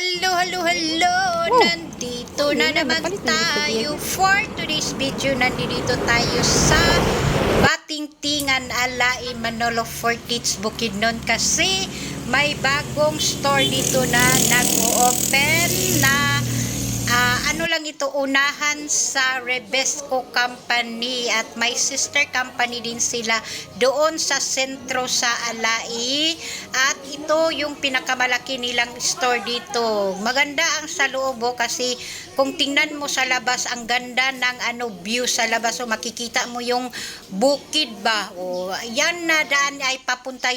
Hello! Oh, Nandito na yun, naman napalit na yung tayo spaghetti. for today's video. Nandito tayo sa Batingtingan Alain Manolo Fortits Bukidnon kasi may bagong store dito na nag-o-open na ano lang ito, unahan sa Rebesco Company at may sister company din sila doon sa sentro sa Alai at ito yung pinakamalaki nilang store dito. Maganda ang sa loob kasi kung tingnan mo sa labas, ang ganda ng view sa labas, so makikita mo yung bukid ba, yan na daan ay papunta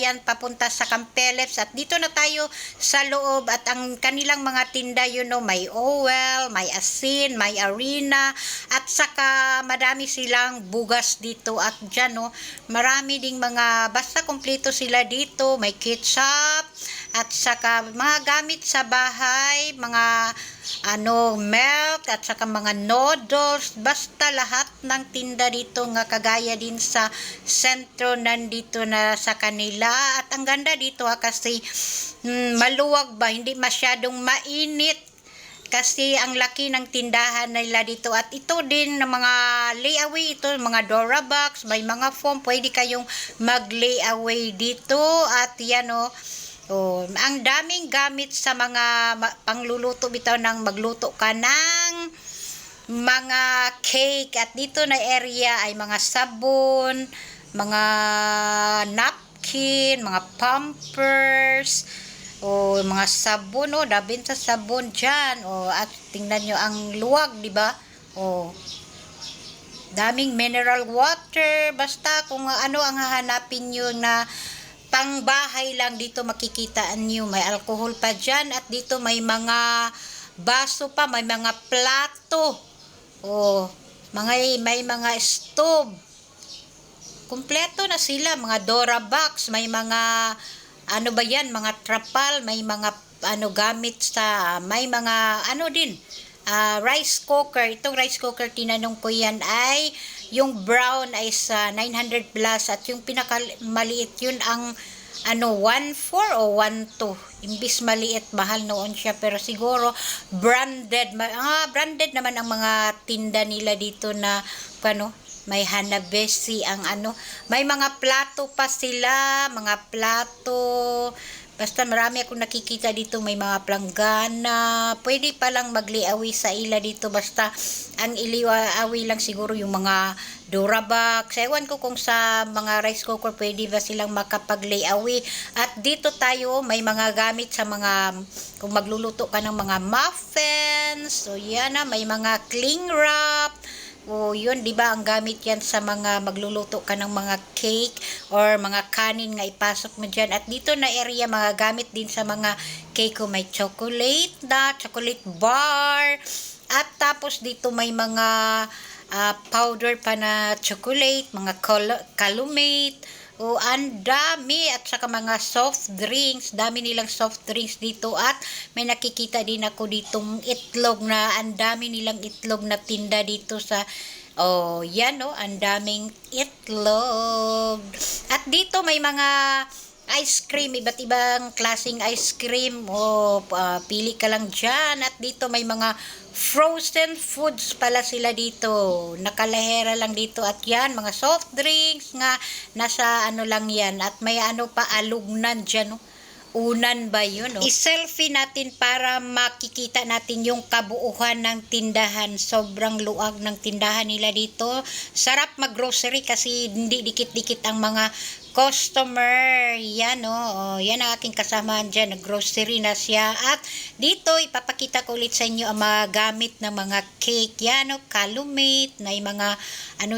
sa Campeleps at dito na tayo sa loob at ang kanilang mga tinda, may oil, may asin, may arena at saka madami silang bugas dito at dyan marami ding mga, basta kompleto sila dito, may ketchup at saka mga gamit sa bahay, mga milk at saka mga noodles, basta lahat ng tinda dito nga kagaya din sa sentro nandito na sa kanila at ang ganda dito kasi maluwag ba, hindi masyadong mainit kasi ang laki ng tindahan nila dito at ito din ng mga layaway, ito mga Dora box, may mga foam, pwede kayong mag layaway dito at yan ang daming gamit sa mga pangluluto bitaw ng magluto ka ng mga cake at dito na area ay mga sabon, mga napkin, mga pampers, mga sabon, dabin sa sabon dyan, at tingnan nyo ang luwag, di ba? Daming mineral water, basta kung ano ang hahanapin nyo na pangbahay lang dito makikitaan nyo. May alcohol pa dyan at dito may mga baso pa, may mga plato, may mga stove. Kumpleto na sila, mga Dora box, may mga mga trapal, may mga gamit sa, may mga din, rice cooker. Itong rice cooker, tinanong ko yan ay, yung brown ay sa 900 plus at yung pinakamaliit yun ang 1.4 o 1.2. Imbis maliit, mahal noon siya pero siguro branded. Branded naman ang mga tinda nila dito na may Hanabeshi ang may mga plato pa sila, mga plato. Basta marami akong nakikita dito, may mga planggana. Pwede pa lang magliawi sa ila dito, basta ang iliawi lang siguro yung mga Durabox. Ewan ko kung sa mga rice cooker pwede ba silang makapag-layawi. At dito tayo may mga gamit sa mga, kung magluluto ka ng mga muffins. So yan may mga cling wrap. Yun, di ba ang gamit yan sa mga magluluto ka ng mga cake or mga kanin nga ipasok mo dyan. At dito na area, mga gamit din sa mga cake may chocolate bar. At tapos dito may mga powder pa na chocolate, mga Calumet. Ang dami at saka mga soft drinks, dami nilang soft drinks dito at may nakikita din ako ditong itlog na ang dami nilang itlog na tinda dito sa ang daming itlog. At dito may mga ice cream, iba't ibang klaseng ice cream. Pili ka lang dyan. At dito may mga frozen foods pala sila dito. Nakalahera lang dito. At yan, mga soft drinks nga, nasa lang yan. At may pa, alugnan dyan, unan ba yun? I-selfie natin para makikita natin yung kabuuhan ng tindahan. Sobrang luwag ng tindahan nila dito. Sarap mag-grocery kasi hindi dikit-dikit ang mga customer. Yan yan ang aking kasamahan dyan. Nag-grocery na siya. At dito ipapakita ko ulit sa inyo ang mga gamit ng mga cake. Yan Calumet, na mga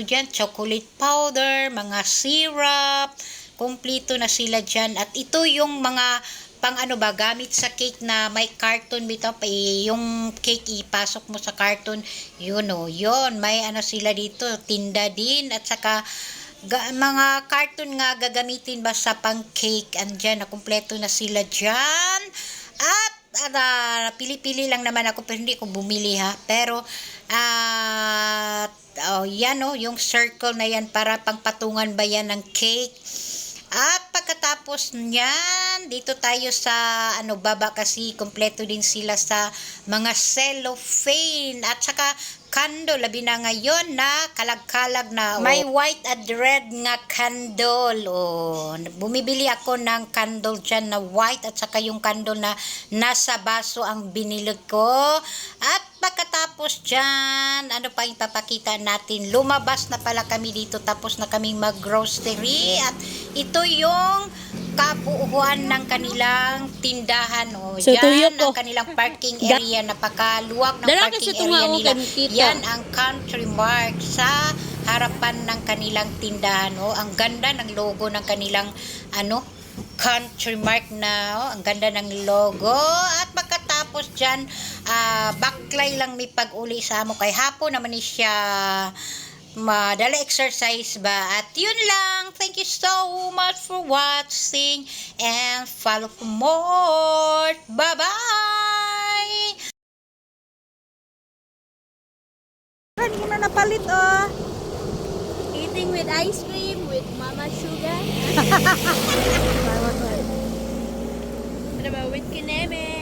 dyan, chocolate powder, mga syrup. Kompleto na sila dyan. At ito yung mga pang gamit sa cake na may carton bitaw pa, yung cake ipasok mo sa carton. Yun may sila dito, tinda din at saka mga carton nga gagamitin ba sa pang cake. Andyan na kumpleto na sila dyan. At pili-pili lang naman ako pero hindi ko bumili pero yan yung circle na yan para pangpatungan ba yan ng cake. At pagkatapos pagkatapos niyan, dito tayo sa baba kasi kompleto din sila sa mga cellophane at saka candle, labi na ngayon na kalag-kalag na. May white at red nga candle. Oh, bumibili ako ng candle dyan na white at saka yung candle na nasa baso ang binili ko. At pagkatapos dyan, ano pa yung papakita natin? Lumabas na pala kami dito, tapos na kaming mag-grocery. At ito yung kabuuan ng kanilang tindahan. O, So, tuyo yan ko. ang kanilang parking area. Napakaluwag ng Dala parking kasi tunga area ko nila. kay Mikita. Yan ang Country Mart sa harapan ng kanilang tindahan. O, ang ganda ng logo ng kanilang Country Mart na. O, ang ganda ng logo. At pagkatapos dyan, baklay lang may pag-uli sa amo. Kay hapon naman ni siya madala exercise ba. At yun lang. Thank you so much for watching and follow for more. Bye-bye! Hindi ko na napalit, Eating with ice cream with Mama Sugar. Ano ba, with kineme?